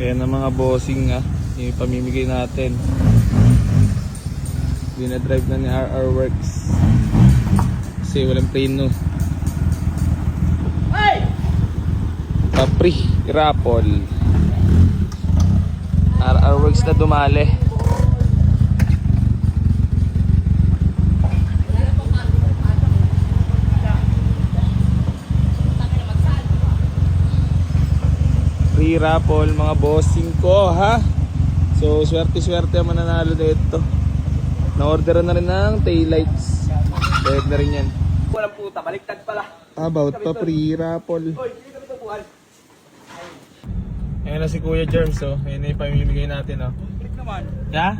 Ayan ang mga bossing yung pamimigay natin. Dinadrive na ni RR Works kasi walang preno. Capri, Rapol, RR Works na dumali. Free raffle mga bossing ko ha. So swerte-swerte ang mananalo dito. Na-orderan na rin ng taillights. Dahil na rin yan. Walang puta, baliktad pala. About pa free raffle. Hoy, hindi kami tubuhan. Ayan na si Kuya Germs oh. Ayan na yung pamimigay natin oh. Click naman. Ya?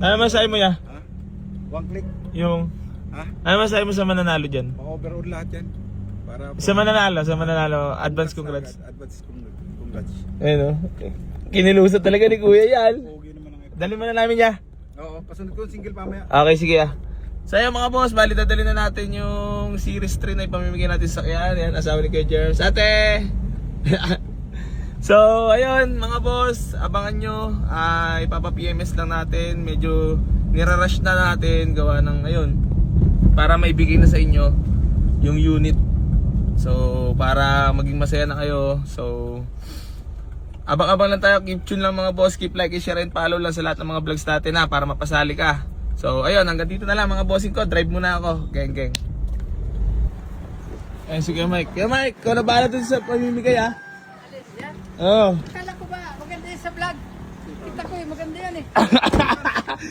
Ano masahe mo ya? Ha? One click. Yung Ha? ano masahe mo sa mananalo dyan? Pa-overall lahat yan. Para Sa mananalo, advance congrats. Advance congrats. Ayun oh. Kinilusot talaga ni Kuya yan. Pogi naman ang Dali mo na namin ya. Oo, pasunod ko yung single pamaya. Okay, sige So ayun mga boss, bali dadali na natin yung Series 3 na ipamimigay natin sa sakyan. Yan, asawa ni Kuya Germs. Ate! So ayun mga boss, abangan nyo. Ipapa-PMS lang natin. Medyo nirarush na natin gawa ng ayun. Para maibigay na sa inyo yung unit. So para maging masaya na kayo. So abang-abang lang tayo, keep tune lang mga boss, keep like, share and follow lang sa lahat ng mga vlogs natin para mapasali ka. So ayun, hanggang dito na lang mga bossing ko, drive muna ako, geng. Ayun si Kuya Mike. Kuya Mike, ikaw na bahala dun sa pamimigay ha? Alis yan? Oo. Akala ko ba, maganda yan sa vlog. Kita ko maganda yan eh.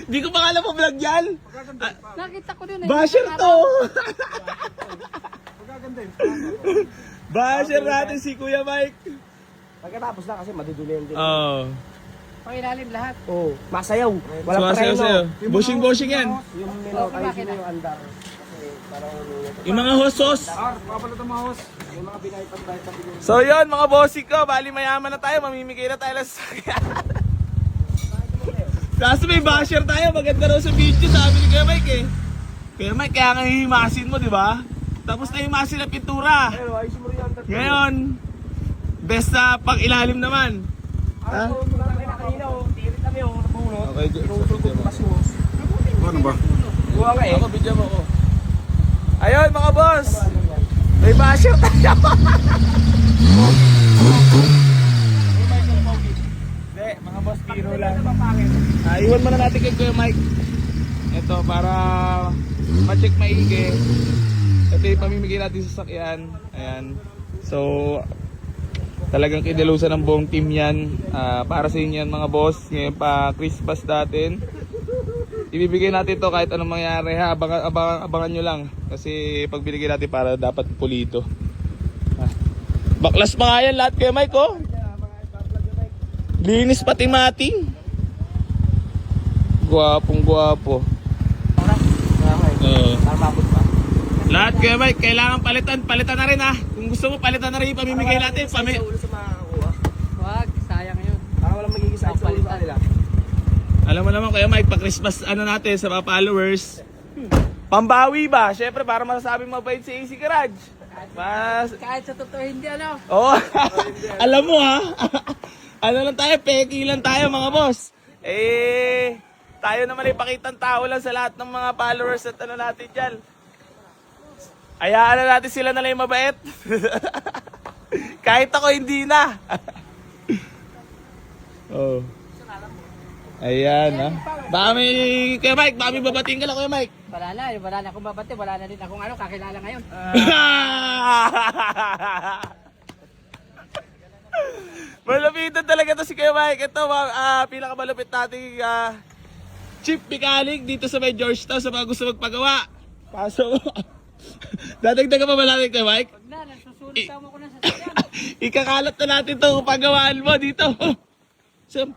Di ko pa alam po vlog yan. Nakita ko din eh. Basher to. Magaganda yun. Basher natin si Kuya Mike. Pagkatapos na kasi madudumi yan din. Oo. Pangilalim lahat. Oo, masayaw. Walang Sumasayaw preno. sa'yo. Bushing yan. Yung minaw Okay, kayo bakit yung andar. Kasi parang Yung mga hosos. papalit ang mga host. Yung mga binaypat sa pinili. So yun mga bossing ko, bali mayaman na tayo, mamimigay na tayo lang sa sakyan. Kaso may basher tayo, maganda raw sa video, sabi ni Kuya Mike eh. Kuya Mike, kaya nga hihimasin mo, di ba? Tapos na himasin ang pintura. Pero ayos mo rin yan. Ngayon, best sa pang-ilalim naman. Ha? Wala tayo na kanina oh. Tirit kami oh. Nabunot. Okay, Tinutulog ko kasi oh. Ano ba? Buha ka eh. Ako, video mo ko. Ayun mga boss, may basher tayo. Hindi, mga boss, biro lang. Iwan muna natin kay Kuya Mike. Ito, para ma-check maigi. Ito yung pamimigay natin sa sakyan. Ayan. So, talagang kinilusan ng buong team yan. Para sa inyo yan mga boss. Ngayon pa Christmas natin. Ibibigay natin to kahit anong mangyari ha. Abangan nyo lang. Kasi pag binigay natin para dapat pulito. Baklas pa nga yan lahat kay Mike oh. Linis pati mating. Guwapong guwapo. Mabot pa. Lahat kay Mike, kailangan palitan na rin ha. Kung gusto mo palitan na rin yung pamimigay natin. Sa ulo sa mga kuha. Wag, sayang yun. Para walang magiging sa ulo sa kanila. Alam mo naman Kuya Mike, pa Christmas ano natin sa mga followers. Pambawi ba? Syempre para masasabing mabait si AC Garage. Kahit sa totoo hindi ano. Oh, alam mo ha. Ano lang tayo, peki lang tayo mga boss. Tayo naman ipakitang tao lang sa lahat ng mga followers at ano natin dyan. Hayaan na natin sila na lang yung mabait. Kahit ako hindi na. Oh. Ayan ha. Baka may, Kuya Mike, baka may babatiin ka lang Kuya Mike. Wala na akong babati, wala na din akong ano, kakilala ngayon. Malupitan talaga to si Kuya Mike. Ito, pinakamalupit nating chief mechanic dito sa may Georgetown sa mga gusto magpagawa. Paso mo. Dadagdagan pa ba natin Kuya Mike? Wag na, nasusulit mo ko na sa sakyan. Ikakalat na natin itong pagawaan mo dito. So,